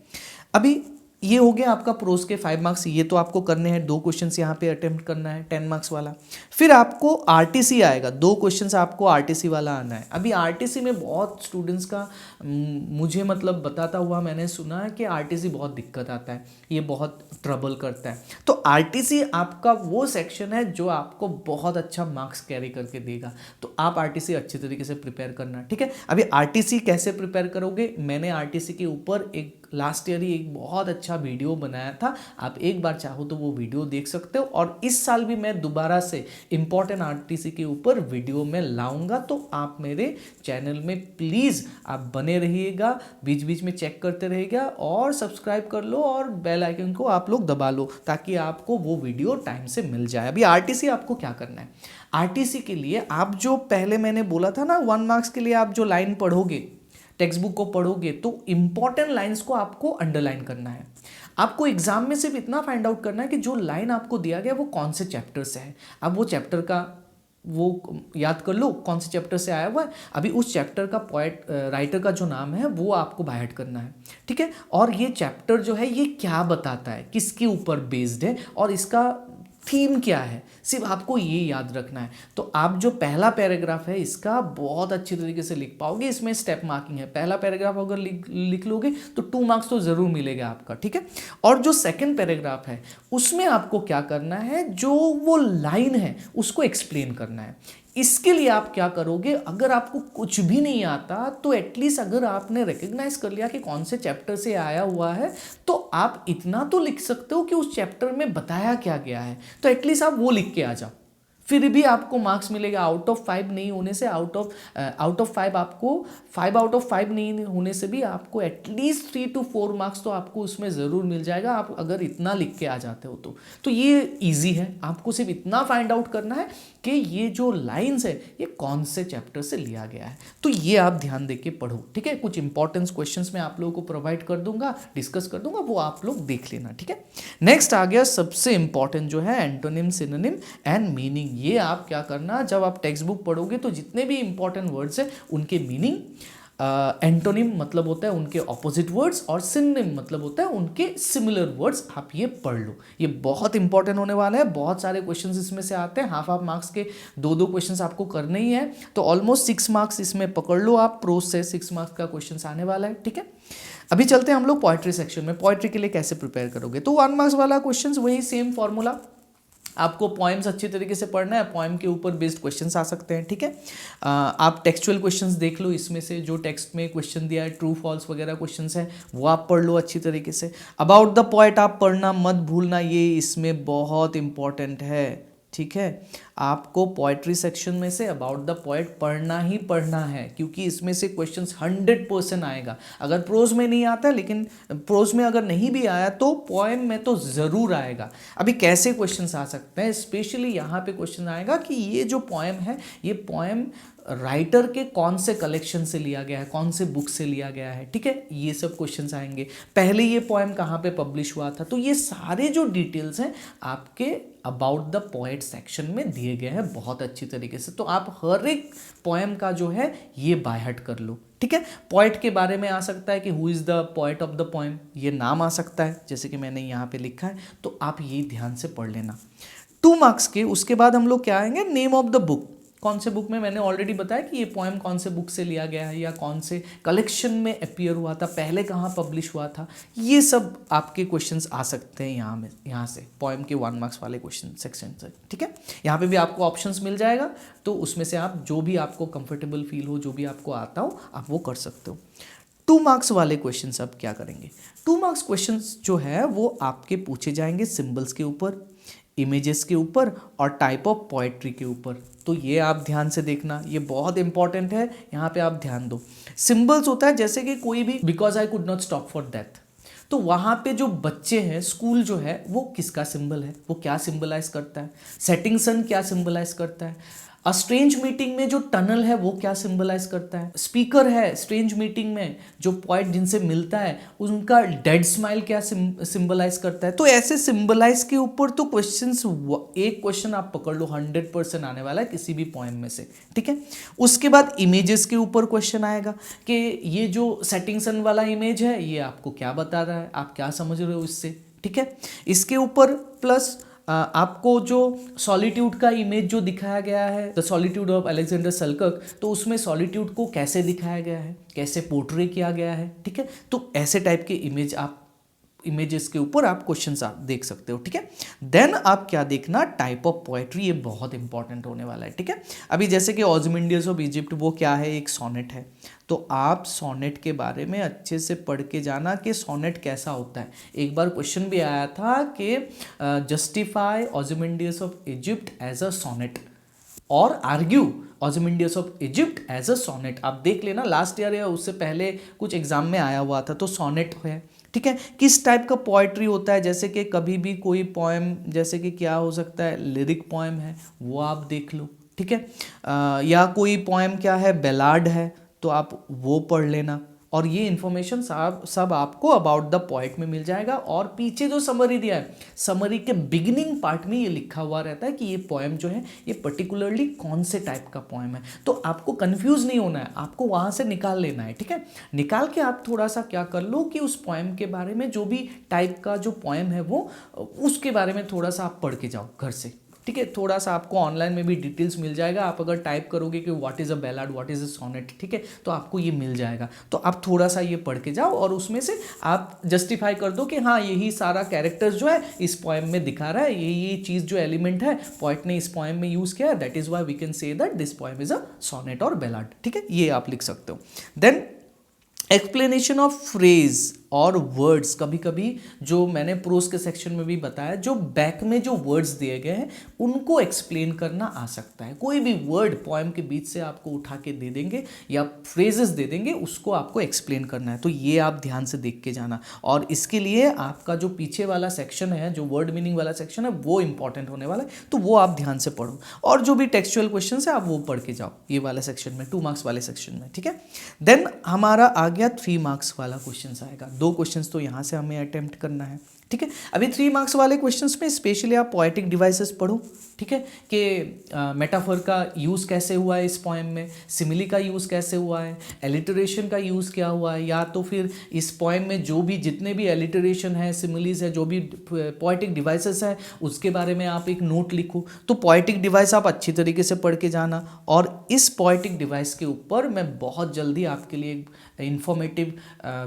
अभी ये हो गया आपका प्रोज के 5 मार्क्स, ये तो आपको करने हैं, 2 क्वेश्चंस यहाँ पे अटेम्प्ट करना है 10 मार्क्स वाला। फिर आपको आरटीसी आएगा, 2 क्वेश्चंस आपको आरटीसी वाला आना है। अभी आरटीसी में बहुत स्टूडेंट्स का मुझे मतलब बताता हुआ मैंने सुना है कि आरटीसी बहुत दिक्कत आता है, ये बहुत ट्रबल करता है। तो आरटीसी आपका वो सेक्शन है जो आपको बहुत अच्छा मार्क्स कैरी करके देगा, तो आप आरटीसी अच्छी तरीके से प्रिपेयर करना, ठीक है। अभी आरटीसी कैसे प्रिपेयर करोगे, मैंने आरटीसी के ऊपर एक लास्ट ईयर ही एक बहुत अच्छा वीडियो बनाया था, आप एक बार चाहो तो वो वीडियो देख सकते हो। और इस साल भी मैं दोबारा से इम्पॉर्टेंट आरटीसी के ऊपर वीडियो में लाऊंगा, तो आप मेरे चैनल में प्लीज़ आप बने रहिएगा, बीच बीच में चेक करते रहिएगा और सब्सक्राइब कर लो और बेल आइकन को आप लोग दबा लो ताकि आपको वो वीडियो टाइम से मिल जाए। अभी आरटीसी आपको क्या करना है, आरटीसी के लिए आप जो पहले मैंने बोला था ना 1 मार्क्स के लिए आप जो लाइन पढ़ोगे, टेक्स्ट बुक को पढ़ोगे, तो इंपॉर्टेंट लाइंस को आपको अंडरलाइन करना है। आपको एग्जाम में सिर्फ इतना फाइंड आउट करना है कि जो लाइन आपको दिया गया वो कौन से चैप्टर से है। अब वो चैप्टर का वो याद कर लो कौन से चैप्टर से आया हुआ है। अभी उस चैप्टर का पोएट राइटर का जो नाम है वो आपको बाय हार्ट करना है, ठीक है। और ये चैप्टर जो है ये क्या बताता है, किसके ऊपर बेस्ड है और इसका थीम क्या है, सिर्फ आपको ये याद रखना है। तो आप जो पहला पैराग्राफ है इसका बहुत अच्छी तरीके से लिख पाओगे, इसमें स्टेप मार्किंग है। पहला पैराग्राफ अगर लिख लोगे तो 2 मार्क्स तो ज़रूर मिलेगा आपका, ठीक है। और जो सेकंड पैराग्राफ है उसमें आपको क्या करना है, जो वो लाइन है उसको एक्सप्लेन करना है। इसके लिए आप क्या करोगे, अगर आपको कुछ भी नहीं आता तो एटलीस्ट अगर आपने रिकग्नाइज कर लिया कि कौन से चैप्टर से आया हुआ है, तो आप इतना तो लिख सकते हो कि उस चैप्टर में बताया क्या गया है, तो एटलीस्ट आप वो लिख के आ जाओ, फिर भी आपको मार्क्स मिलेगा। आउट ऑफ 5 नहीं होने से, आउट ऑफ 5 आपको 5 आउट ऑफ 5 नहीं होने से भी आपको एटलीस्ट 3 to 4 मार्क्स तो आपको उसमें ज़रूर मिल जाएगा, आप अगर इतना लिख के आ जाते हो तो ये इजी है। आपको सिर्फ इतना फाइंड आउट करना है कि ये जो लाइंस है ये कौन से चैप्टर से लिया गया है, तो ये आप ध्यान दे के पढ़ो, ठीक है। कुछ इंपॉर्टेंस क्वेश्चंस मैं आप लोगों को प्रोवाइड कर दूंगा, डिस्कस कर दूंगा, वो आप लोग देख लेना, ठीक है। नेक्स्ट आ गया सबसे इंपॉर्टेंट जो है एंटोनिम, सिनोनिम एंड मीनिंग। ये आप क्या करना, जब आप टेक्स्ट बुक पढ़ोगे तो जितने भी इंपॉर्टेंट वर्ड्स हैं उनके मीनिंग, एंटोनिम मतलब होता है उनके ऑपोजिट वर्ड्स और सिनोनिम मतलब होता है उनके सिमिलर वर्ड्स, आप ये पढ़ लो। ये बहुत इंपॉर्टेंट होने वाला है, बहुत सारे क्वेश्चंस इसमें से आते हैं, हाफ मार्क्स के 2 क्वेश्चंस आपको करने ही है, तो ऑलमोस्ट 6 मार्क्स इसमें पकड़ लो आप, प्रोज से 6 मार्क्स का क्वेश्चन आने वाला है, ठीक है। अभी चलते हैं हम लोग पोएट्री सेक्शन में। पोएट्री के लिए कैसे प्रिपेयर करोगे, तो 1 मार्क्स वाला क्वेश्चन वही सेम फॉर्मूला, आपको पोएम्स अच्छी तरीके से पढ़ना है, पोएम के ऊपर बेस्ड क्वेश्चंस आ सकते हैं, ठीक है। आप टेक्सचुअल क्वेश्चंस देख लो, इसमें से जो टेक्स्ट में क्वेश्चन दिया है ट्रू फॉल्स वगैरह क्वेश्चंस है वो आप पढ़ लो अच्छी तरीके से। अबाउट द पोएट आप पढ़ना मत भूलना, ये इसमें बहुत इंपॉर्टेंट है, ठीक है। आपको पोएट्री सेक्शन में से अबाउट द पोएट पढ़ना ही पढ़ना है, क्योंकि इसमें से क्वेश्चंस 100% आएगा। अगर प्रोज में नहीं आता, लेकिन प्रोज में अगर नहीं भी आया तो पोएम में तो ज़रूर आएगा। अभी कैसे क्वेश्चंस आ सकते हैं, स्पेशली यहाँ पे क्वेश्चन आएगा कि ये जो पोएम है ये पोएम राइटर के कौन से कलेक्शन से लिया गया है, कौन से बुक से लिया गया है, ठीक है। ये सब क्वेश्चंस आएंगे। पहले ये पोएम कहाँ पे पब्लिश हुआ था, तो ये सारे जो डिटेल्स हैं आपके अबाउट द पोएट सेक्शन में दिए गए हैं बहुत अच्छी तरीके से। तो आप हर एक पोएम का जो है ये बाय हार्ट कर लो, ठीक है। पोएट के बारे में आ सकता है कि who is the poet of the poem, ये नाम आ सकता है जैसे कि मैंने यहाँ पे लिखा है, तो आप ये ध्यान से पढ़ लेना। 2 मार्क्स के उसके बाद हम लोग क्या आएंगे, नेम ऑफ द बुक, कौन से बुक में, मैंने ऑलरेडी बताया कि ये पोएम कौन से बुक से लिया गया है या कौन से कलेक्शन में अपीयर हुआ था, पहले कहाँ पब्लिश हुआ था, ये सब आपके क्वेश्चंस आ सकते हैं यहाँ से पोएम के 1 मार्क्स वाले क्वेश्चन सेक्शन से, ठीक है। यहाँ पे भी आपको ऑप्शंस मिल जाएगा, तो उसमें से आप जो भी आपको कंफर्टेबल फील हो, जो भी आपको आता हो आप वो कर सकते हो। 2 मार्क्स वाले क्वेश्चंस अब क्या करेंगे, 2 मार्क्स क्वेश्चंस जो है वो आपके पूछे जाएंगे सिंबल्स के ऊपर, इमेजेस के ऊपर और टाइप ऑफ पोएट्री के ऊपर। तो ये आप ध्यान से देखना, ये बहुत इंपॉर्टेंट है, यहाँ पे आप ध्यान दो। सिंबल्स होता है जैसे कि कोई भी because I could not stop for death, तो वहाँ पे जो बच्चे हैं, स्कूल जो है वो किसका सिंबल है, वो क्या सिंबलाइज करता है, सेटिंग सन क्या सिंबलाइज करता है, अ स्ट्रेंज मीटिंग में जो टनल है वो क्या सिंबलाइज करता है, स्पीकर है स्ट्रेंज मीटिंग में जो पोएट जिनसे मिलता है उनका डेड स्माइल क्या सिंबलाइज करता है। तो ऐसे सिंबलाइज के ऊपर तो क्वेश्चंस, एक क्वेश्चन आप पकड़ लो 100% आने वाला है किसी भी पोएम में से, ठीक है। उसके बाद इमेजेस के ऊपर क्वेश्चन आएगा कि ये जो सेटिंग सन वाला इमेज है ये आपको क्या बता रहा है, आप क्या समझ रहे हो इससे, ठीक है। इसके ऊपर प्लस आपको जो सॉलिट्यूड का इमेज जो दिखाया गया है, the solitude of Alexander Selkirk, तो उसमें सॉलिट्यूड को कैसे दिखाया गया है, कैसे पोर्ट्रे किया गया है, ठीक है। तो ऐसे टाइप के इमेज आप इमेजेस के ऊपर आप क्वेश्चंस आप देख सकते हो, ठीक है। देन आप क्या देखना, टाइप ऑफ पोएट्री, ये बहुत इंपॉर्टेंट होने वाला है, ठीक है। अभी जैसे कि ओज़िमंडियस ऑफ इजिप्ट, वो क्या है, एक सोनेट है। तो आप सोनेट के बारे में अच्छे से पढ़ के जाना कि सोनेट कैसा होता है। एक बार क्वेश्चन भी आया था कि justify Ozymandias of Egypt as a sonnet और argue Ozymandias of Egypt as a sonnet. आप देख लेना, लास्ट ईयर या उससे पहले कुछ एग्जाम में आया हुआ था। तो सोनेट है, ठीक है, किस टाइप का पोएट्री होता है, जैसे कि कभी भी कोई पोएम, जैसे कि क्या हो सकता है, लिरिक पोएम है, वो आप देख लो, ठीक है। या कोई पोएम क्या है, बेलाड है, तो आप वो पढ़ लेना। और ये इन्फॉर्मेशन सब आपको अबाउट द पोएट में मिल जाएगा। और पीछे जो समरी दिया है, समरी के बिगिनिंग पार्ट में ये लिखा हुआ रहता है कि ये पोएम जो है ये पर्टिकुलरली कौन से टाइप का पोएम है। तो आपको कंफ्यूज नहीं होना है, आपको वहाँ से निकाल लेना है, ठीक है। निकाल के आप थोड़ा सा क्या कर लो कि उस पोएम के बारे में, जो भी टाइप का जो पोएम है वो, उसके बारे में थोड़ा सा आप पढ़ के जाओ घर से, ठीक है। थोड़ा सा आपको ऑनलाइन में भी डिटेल्स मिल जाएगा। आप अगर टाइप करोगे कि what is a ballad, what is a sonnet, ठीक है, तो आपको ये मिल जाएगा। तो आप थोड़ा सा ये पढ़ के जाओ और उसमें से आप जस्टिफाई कर दो कि हाँ, यही सारा कैरेक्टर्स जो है इस पोएम में दिखा रहा है, ये चीज़ जो एलिमेंट है पोएट ने इस पोएम में यूज़ किया है, that is why we can say that this poem is a sonnet और बैलाड, ठीक है, ये आप लिख सकते हो। देन एक्सप्लेनेशन ऑफ फ्रेज और वर्ड्स, कभी कभी जो मैंने प्रोज के सेक्शन में भी बताया, जो बैक में जो वर्ड्स दिए गए हैं उनको एक्सप्लेन करना आ सकता है। कोई भी वर्ड पोएम के बीच से आपको उठा के दे देंगे या फ्रेजेस दे देंगे, उसको आपको एक्सप्लेन करना है। तो ये आप ध्यान से देख के जाना। और इसके लिए आपका जो पीछे वाला सेक्शन है, जो वर्ड मीनिंग वाला सेक्शन है, वो इंपॉर्टेंट होने वाला है, तो वो आप ध्यान से पढ़ो। और जो भी टेक्सचुअल क्वेश्चन है आप वो पढ़ के जाओ, ये वाला सेक्शन में, 2 मार्क्स वाले सेक्शन में, ठीक है। देन हमारा आ गया 3 मार्क्स वाला क्वेश्चन आएगा। 2 क्वेश्चंस तो यहाँ से हमें अटेम्प्ट करना है, ठीक है। अभी 3 मार्क्स वाले क्वेश्चंस में स्पेशली आप पोएटिक डिवाइसेस पढ़ो, ठीक है, कि मेटाफर का यूज़ कैसे हुआ है इस पोएम में, सिमिली का यूज़ कैसे हुआ है, एलिटरेशन का यूज़ क्या हुआ है, या तो फिर इस पोएम में जो भी जितने भी एलिटरेशन है, सिमिलीज है, जो भी पोएटिक डिवाइसेस है, उसके बारे में आप एक नोट लिखो। तो पोएटिक डिवाइस आप अच्छी तरीके से पढ़ के जाना। और इस पोएटिक डिवाइस के ऊपर मैं बहुत जल्दी आपके लिए इंफॉर्मेटिव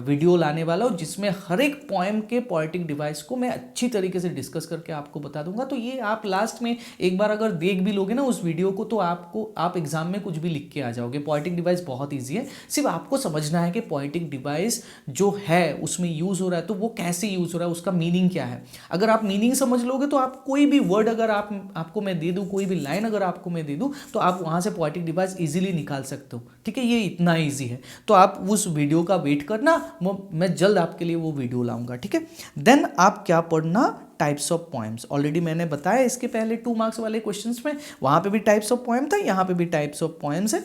वीडियो लाने वाला हूँ, जिसमें हर एक पोएम के पोएटिक डिवाइस को मैं अच्छी तरीके से डिस्कस करके आपको बता दूंगा। तो ये आप लास्ट में एक बार अगर देख भी लोगे ना उस वीडियो को, तो आप एग्जाम में कुछ भी लिख के आ जाओगे। पोएटिक डिवाइस बहुत ईजी है, सिर्फ आपको समझना है कि पोएटिक डिवाइस जो है उसमें यूज़ हो रहा है तो वो कैसे यूज़ हो रहा है, उसका मीनिंग क्या है। अगर आप मीनिंग समझ लोगे तो आप कोई भी वर्ड अगर आपको मैं दे दूँ, कोई भी लाइन अगर आपको मैं दे दूँ, तो आप वहाँ से पोएटिक डिवाइस ईजिली निकाल सकते हो, ठीक है। ये इतना ईजी है। तो आप उस वीडियो का वेट करना, मैं जल्द आपके लिए वो वीडियो लाऊंगा, ठीक है। देन आप क्या पढ़ना, टाइप्स ऑफ पोएम्स। ऑलरेडी मैंने बताया इसके पहले 2 मार्क्स वाले क्वेश्चंस में, वहाँ पे भी टाइप्स ऑफ पोएम था, यहाँ पे भी टाइप्स ऑफ पोएम्स है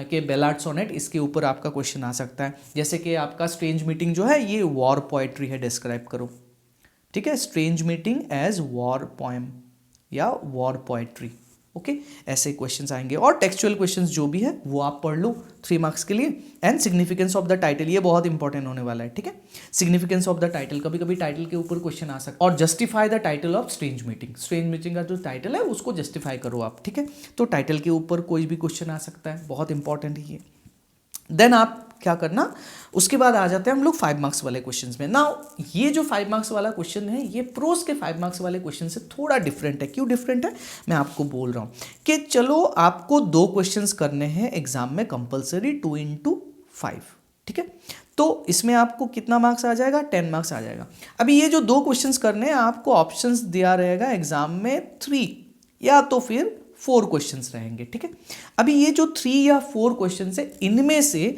कि बेलाड, सोनेट, इसके ऊपर आपका क्वेश्चन आ सकता है। जैसे कि आपका स्ट्रेंज मीटिंग जो है ये वॉर पोएट्री है, डिस्क्राइब करो, ठीक है। Strange meeting as war poem या वॉर पोएट्री, ओके, ऐसे क्वेश्चंस आएंगे। और टेक्सचुअल क्वेश्चंस जो भी है वो आप पढ़ लो 3 मार्क्स के लिए। And significance of the title, ये बहुत इंपॉर्टेंट होने वाला है, ठीक है। सिग्निफिकेंस ऑफ द टाइटल, कभी कभी टाइटल के ऊपर क्वेश्चन आ सकता है। और justify the title of strange meeting, strange meeting का जो टाइटल है उसको जस्टिफाई करो आप, ठीक है। तो टाइटल के ऊपर कोई भी क्वेश्चन आ सकता है, बहुत इंपॉर्टेंट है ये। देन आप क्या करना, उसके बाद आ जाते हैं हम लोग 5 मार्क्स वाले क्वेश्चंस में। नाउ ये जो 5 मार्क्स वाला क्वेश्चन है ये प्रोज के 5 मार्क्स वाले क्वेश्चन से थोड़ा डिफरेंट है। क्यों डिफरेंट है, मैं आपको बोल रहा हूँ कि चलो आपको 2 क्वेश्चंस करने हैं एग्जाम में कंपलसरी, 2 into 5, ठीक है। तो इसमें आपको कितना मार्क्स आ जाएगा, 10 मार्क्स आ जाएगा। अभी ये जो 2 क्वेश्चंस करने हैं, आपको ऑप्शंस दिया रहेगा एग्जाम में 3 या तो फिर 4 क्वेश्चंस रहेंगे, ठीक है। अभी ये जो 3 या 4 क्वेश्चंस है, इनमें से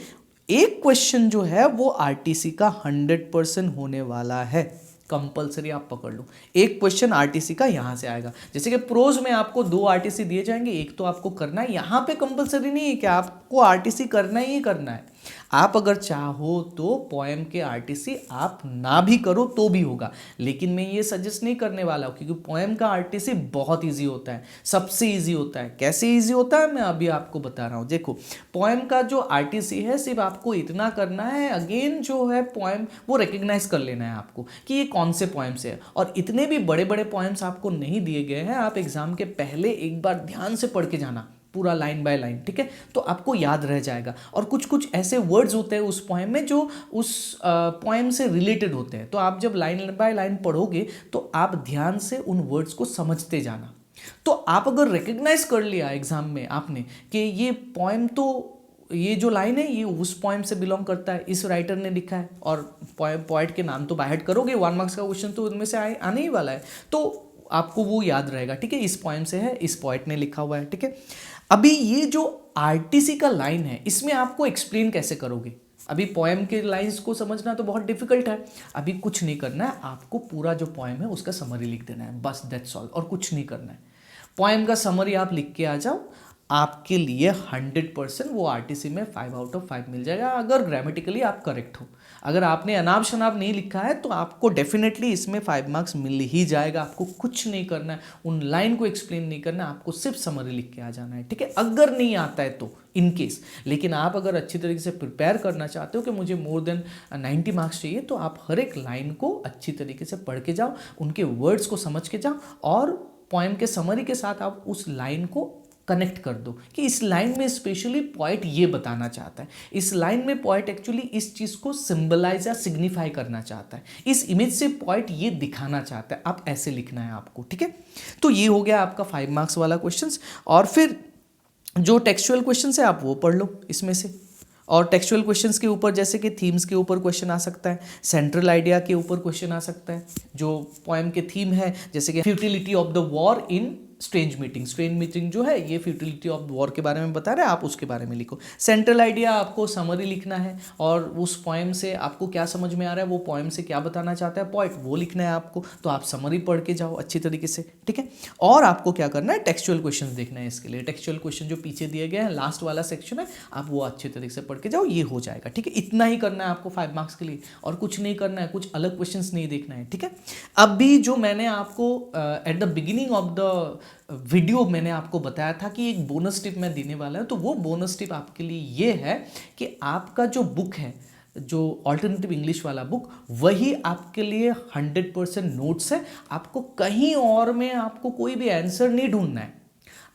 एक क्वेश्चन जो है वो आरटीसी का 100% होने वाला है, कंपलसरी आप पकड़ लो। एक क्वेश्चन आरटीसी का यहां से आएगा। जैसे कि प्रोज में आपको 2 आरटीसी दिए जाएंगे, एक तो आपको करना है, यहां पे कंपलसरी नहीं है कि आपको आरटीसी करना ही करना है। आप अगर चाहो तो पोएम के आरटीसी आप ना भी करो तो भी होगा, लेकिन मैं ये सजेस्ट नहीं करने वाला हूँ, क्योंकि पोएम का आरटीसी बहुत इजी होता है, सबसे इजी होता है। कैसे इजी होता है मैं अभी आपको बता रहा हूँ। देखो, पोएम का जो आरटीसी है, सिर्फ आपको इतना करना है, अगेन जो है पोएम वो रिकग्नाइज कर लेना है आपको कि ये कौन से पोएम से है। और इतने भी बड़े बड़े पोएम्स आपको नहीं दिए गए हैं, आप एग्जाम के पहले एक बार ध्यान से पढ़ के जाना, पूरा लाइन बाय लाइन, ठीक है, तो आपको याद रह जाएगा। और कुछ कुछ ऐसे वर्ड्स होते हैं उस पोएम में जो उस पोएम से रिलेटेड होते हैं, तो आप जब लाइन बाय लाइन पढ़ोगे तो आप ध्यान से उन वर्ड्स को समझते जाना। तो आप अगर रिकग्नाइज कर लिया एग्जाम में आपने कि ये पोएम, तो ये जो लाइन है ये उस पोएम से बिलोंग करता है, इस राइटर ने लिखा है, और पोएट के नाम तो बाय हार्ट करोगे, 1 मार्क्स का क्वेश्चन तो उनमें से आने ही वाला है, तो आपको वो याद रहेगा, ठीक है, इस पोएम से है, इस पोएट ने लिखा हुआ है, ठीक है। अभी ये जो आरटीसी का लाइन है इसमें आपको एक्सप्लेन कैसे करोगे? अभी पोएम के लाइंस को समझना तो बहुत डिफिकल्ट है। अभी कुछ नहीं करना है, आपको पूरा जो पोएम है उसका समरी लिख देना है, बस दैट्स ऑल, और कुछ नहीं करना है। पोएम का समरी आप लिख के आ जाओ, आपके लिए 100% वो आरटीसी में 5 आउट ऑफ 5 मिल जाएगा, अगर ग्रामेटिकली आप करेक्ट हो। अगर आपने अनाब शनाब नहीं लिखा है तो आपको डेफिनेटली इसमें 5 मार्क्स मिल ही जाएगा। आपको कुछ नहीं करना है, उन लाइन को एक्सप्लेन नहीं करना है, आपको सिर्फ समरी लिख के आ जाना है, ठीक है, अगर नहीं आता है तो इन केस। लेकिन आप अगर अच्छी तरीके से प्रिपेयर करना चाहते हो कि मुझे मोर देन 90 मार्क्स चाहिए, तो आप हर एक लाइन को अच्छी तरीके से पढ़ के जाओ, उनके वर्ड्स को समझ के जाओ, और पोएम के समरी के साथ आप उस लाइन को कनेक्ट कर दो कि इस लाइन में स्पेशली पोएट ये बताना चाहता है, इस लाइन में पोएट एक्चुअली इस चीज़ को सिंबलाइज या सिग्निफाई करना चाहता है, इस इमेज से पोएट ये दिखाना चाहता है, आप ऐसे लिखना है आपको, ठीक है। तो ये हो गया आपका 5 मार्क्स वाला क्वेश्चंस। और फिर जो टेक्सचुअल क्वेश्चंस है आप वो पढ़ लो इसमें से, और टेक्सचुअल क्वेश्चंस के ऊपर जैसे कि थीम्स के ऊपर क्वेश्चन आ सकता है, सेंट्रल आइडिया के ऊपर क्वेश्चन आ सकता है, जो पोएम के थीम है, जैसे कि futility of the war in strange meeting जो है ये फ्यूटिलिटी ऑफ वॉर के बारे में बता रहे हैं, आप उसके बारे में लिखो। सेंट्रल आइडिया आपको समरी लिखना है, और उस पोएम से आपको क्या समझ में आ रहा है, वो पोएम से क्या बताना चाहता है पोएट, वो लिखना है आपको, तो आप समरी पढ़ के जाओ अच्छी तरीके से, ठीक है। और आपको क्या करना है, टेक्सचुअल क्वेश्चन देखना है। इसके लिए टेक्सचुअल क्वेश्चन जो पीछे दिए गए हैं, लास्ट वाला सेक्शन है, आप वो अच्छे तरीके से पढ़ के जाओ, ये हो जाएगा, ठीक है। इतना ही करना है आपको 5 मार्क्स के लिए, और कुछ नहीं करना है, कुछ अलग क्वेश्चन नहीं देखना है, ठीक है। अभी जो मैंने आपको at the beginning of the video मैंने आपको बताया था कि एक बोनस टिप मैं देने वाला हूं, तो वो बोनस टिप आपके लिए ये है कि आपका जो बुक है, जो ऑल्टरनेटिव इंग्लिश वाला बुक, वही आपके लिए 100% नोट्स है। आपको कहीं और में आपको कोई भी आंसर नहीं ढूंढना है,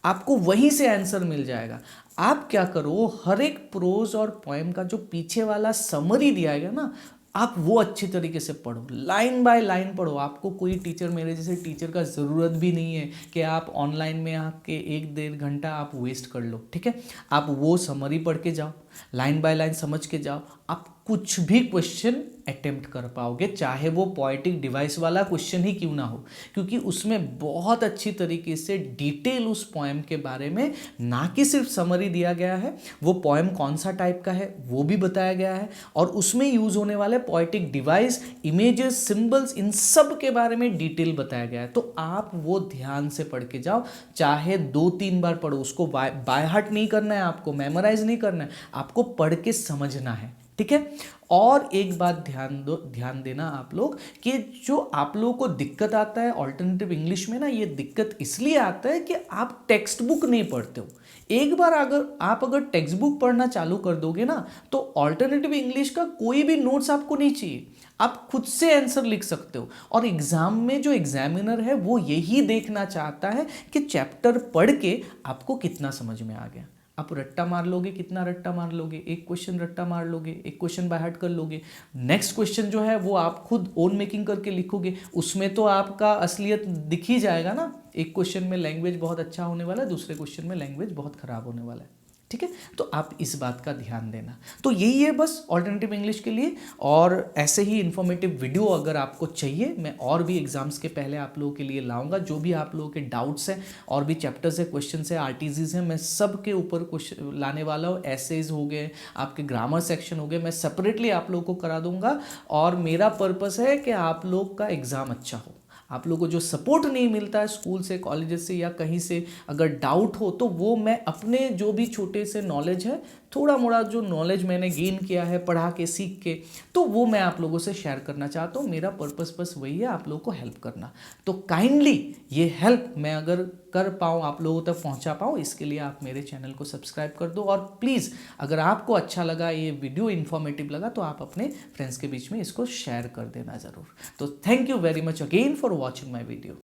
आपको वहीं से आंसर मिल जाएगा। आप क्या करो, हर एक प्रोज और पोएम का जो पीछे वाला समरी दिया गया ना, आप वो अच्छी तरीके से पढ़ो, लाइन बाय लाइन पढ़ो। आपको कोई टीचर, मेरे जैसे टीचर का ज़रूरत भी नहीं है कि आप ऑनलाइन में आके 1-1.5 घंटा आप वेस्ट कर लो, ठीक है। आप वो समरी पढ़ के जाओ, लाइन बाय लाइन समझ के जाओ, आप कुछ भी क्वेश्चन अटेम्प्ट कर पाओगे, चाहे वो पोएटिक डिवाइस वाला क्वेश्चन ही क्यों ना हो, क्योंकि उसमें बहुत अच्छी तरीके से डिटेल उस पोएम के बारे में, ना कि सिर्फ समरी दिया गया है, वो पोएम कौन सा टाइप का है वो भी बताया गया है, और उसमें यूज होने वाले पोएटिक डिवाइस, इमेजेस, सिंबल्स, इन सब के बारे में डिटेल बताया गया है। तो आप वो ध्यान से पढ़ के जाओ, चाहे 2-3 बार पढ़ो, उसको बाय हार्ट नहीं करना है, आपको मेमोराइज नहीं करना है, आपको पढ़ के समझना है, ठीक है। और एक बात ध्यान देना आप लोग, कि जो आप लोगों को दिक्कत आता है ऑल्टरनेटिव इंग्लिश में ना, ये दिक्कत इसलिए आता है कि आप टेक्स्ट बुक नहीं पढ़ते हो। एक बार अगर टेक्स्ट बुक पढ़ना चालू कर दोगे ना, तो ऑल्टरनेटिव इंग्लिश का कोई भी नोट्स आपको नहीं चाहिए, आप खुद से आंसर लिख सकते हो। और एग्जाम में जो एग्जामिनर है वो यही देखना चाहता है कि चैप्टर पढ़ के आपको कितना समझ में आ गया। आप रट्टा मार लोगे, कितना रट्टा मार लोगे, एक क्वेश्चन रट्टा मार लोगे, एक क्वेश्चन बाय हार्ट कर लोगे, नेक्स्ट क्वेश्चन जो है वो आप खुद ओन मेकिंग करके लिखोगे, उसमें तो आपका असलियत दिख ही जाएगा ना। एक क्वेश्चन में लैंग्वेज बहुत अच्छा होने वाला है, दूसरे क्वेश्चन में लैंग्वेज बहुत खराब होने वाला है, ठीक है। तो आप इस बात का ध्यान देना। तो यही है बस ऑल्टरनेटिव इंग्लिश के लिए। और ऐसे ही इन्फॉर्मेटिव वीडियो अगर आपको चाहिए, मैं और भी एग्जाम्स के पहले आप लोगों के लिए लाऊंगा। जो भी आप लोगों के डाउट्स हैं, और भी चैप्टर्स है, क्वेश्चन है, आरटीजीज हैं, मैं सब के ऊपर क्वेश्चन लाने वाला हूँ। एसेज हो गए, आपके ग्रामर सेक्शन हो गए, मैं सेपरेटली आप लोगों को करा दूंगा। और मेरा पर्पस है कि आप लोग का एग्ज़ाम अच्छा हो। आप लोगों को जो सपोर्ट नहीं मिलता है स्कूल से, कॉलेजेस से या कहीं से, अगर डाउट हो तो वो मैं अपने जो भी छोटे से नॉलेज है, थोड़ा मोड़ा जो नॉलेज मैंने गेन किया है पढ़ा के, सीख के, तो वो मैं आप लोगों से शेयर करना चाहता हूँ। मेरा पर्पस बस वही है, आप लोगों को हेल्प करना। तो काइंडली ये हेल्प मैं अगर कर पाऊँ, आप लोगों तक पहुँचा पाऊँ, इसके लिए आप मेरे चैनल को सब्सक्राइब कर दो। और प्लीज़ अगर आपको अच्छा लगा, ये वीडियो इन्फॉर्मेटिव लगा, तो आप अपने फ्रेंड्स के बीच में इसको शेयर कर देना ज़रूर। तो thank you very much again for watching my video.